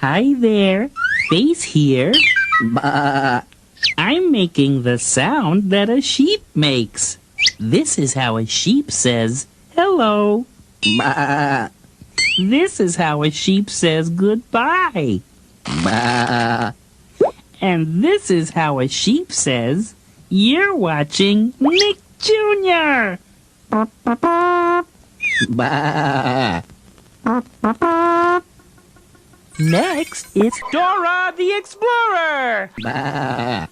Hi there, Face here. Bah. I'm making the sound that a sheep makes. This is how a sheep says hello. Bah. This is how a sheep says goodbye. Bah. And this is how a sheep says, you're watching Nick Jr. Bah. Next, it's Dora the Explorer. Bah.